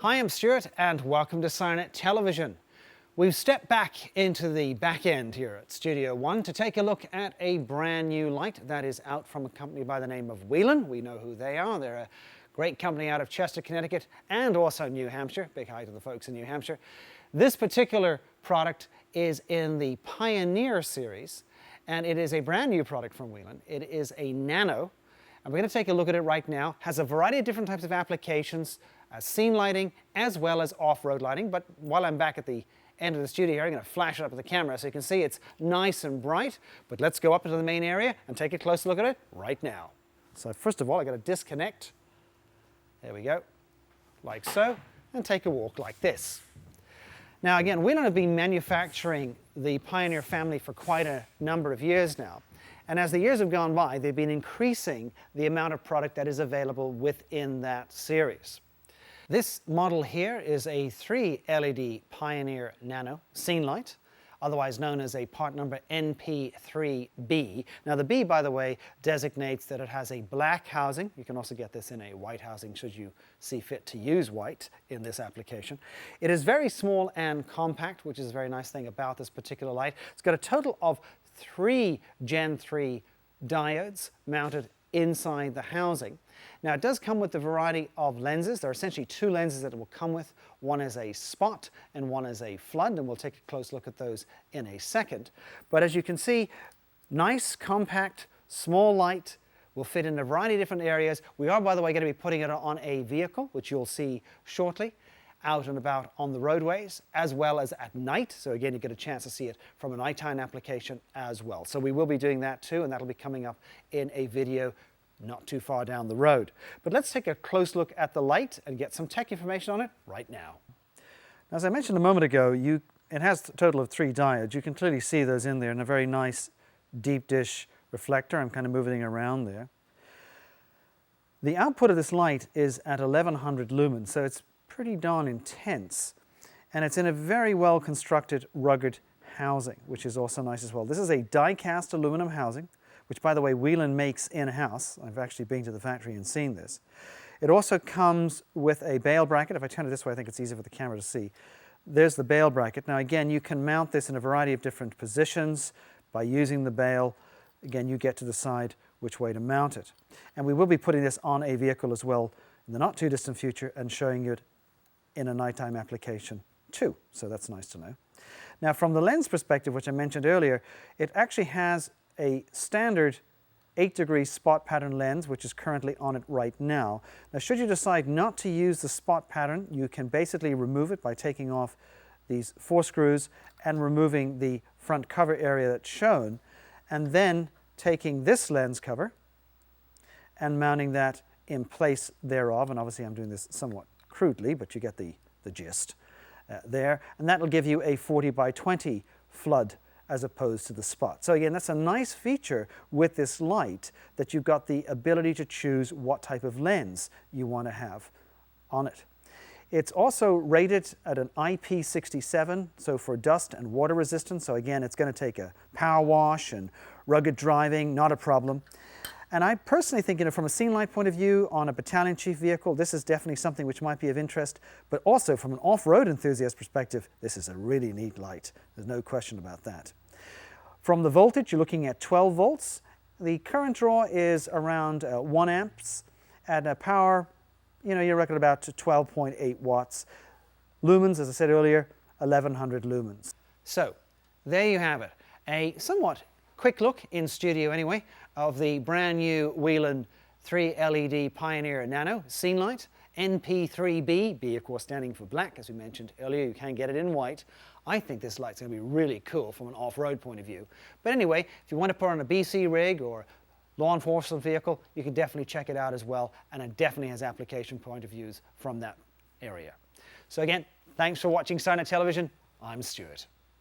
Hi, I'm Stuart and welcome to SIRENNET Television. We've stepped back into the back end here at Studio One to take a look at a brand new light that is out from a company by the name of Whelen. We know who they are. They're a great company out of Chester, Connecticut and also New Hampshire. Big hi to the folks in New Hampshire. This particular product is in the Pioneer Series and it is a brand new product from Whelen. It is a Nano. And we're going to take a look at it right now. Has a variety of different types of applications, scene lighting as well as off-road lighting. But while I'm back at the end of the studio here, I'm going to flash it up at the camera so you can see it's nice and bright. But let's go up into the main area and take a closer look at it right now. So first of all, I've got to disconnect. There we go, like so, and take a walk like this. Now again, Whelen have been manufacturing the Pioneer family for quite a number of years now. And as the years have gone by, they've been increasing the amount of product that is available within that series. This model here is a 3 LED Pioneer Nano scene light, otherwise known as a part number NP3B. Now the B, by the way, designates that it has a black housing. You can also get this in a white housing should you see fit to use white in this application. It is very small and compact, which is a very nice thing about this particular light. It's got a total of 3 Gen 3 diodes mounted inside the housing. Now it does come with a variety of lenses. There are essentially 2 lenses that it will come with. One is a spot and one is a flood, and we'll take a close look at those in a second. But as you can see, nice, compact, small light, will fit in a variety of different areas. We are, by the way, going to be putting it on a vehicle, which you'll see shortly, out and about on the roadways, as well as at night. So again, you get a chance to see it from a nighttime application as well. So we will be doing that too, and that'll be coming up in a video not too far down the road. But let's take a close look at the light and get some tech information on it right now. As I mentioned a moment ago, it has a total of 3 diodes. You can clearly see those in there in a very nice deep dish reflector. I'm kind of moving it around there. The output of this light is at 1100 lumens, so it's pretty darn intense, and it's in a very well constructed rugged housing, which is also nice as well. This is a die-cast aluminum housing, which by the way Whelen makes in-house. I've actually been to the factory and seen this. It also comes with a bail bracket. If I turn it this way, I think it's easier for the camera to see. There's the bail bracket. Now again, you can mount this in a variety of different positions by using the bail. Again, you get to decide which way to mount it. And we will be putting this on a vehicle as well in the not too distant future and showing you it in a nighttime application too, so that's nice to know. Now from the lens perspective, which I mentioned earlier, it actually has a standard 8-degree spot pattern lens, which is currently on it right now. Now should you decide not to use the spot pattern, you can basically remove it by taking off these 4 screws and removing the front cover area that's shown, and then taking this lens cover and mounting that in place thereof. And obviously I'm doing this somewhat crudely, but you get the gist there. And that will give you a 40 by 20 flood as opposed to the spot. So again, that's a nice feature with this light, that you've got the ability to choose what type of lens you want to have on it. It's also rated at an IP67, so for dust and water resistance. So again, it's going to take a power wash and rugged driving, not a problem. And I personally think, from a scene light point of view on a battalion chief vehicle, this is definitely something which might be of interest. But also from an off-road enthusiast perspective, this is a really neat light. There's no question about that. From the voltage, you're looking at 12 volts. The current draw is around 1 amps, and a power, you reckon about 12.8 watts. Lumens, as I said earlier, 1100 lumens. So there you have it. A somewhat quick look in studio anyway of the brand new Whelen 3 LED Pioneer Nano scene light, NP3B, B of course standing for black, as we mentioned earlier. You can get it in white. I think this light's going to be really cool from an off-road point of view. But anyway, if you want to put on a BC rig or law enforcement vehicle, you can definitely check it out as well, and it definitely has application point of views from that area. So again, thanks for watching SIRENNET Television. I'm Stuart.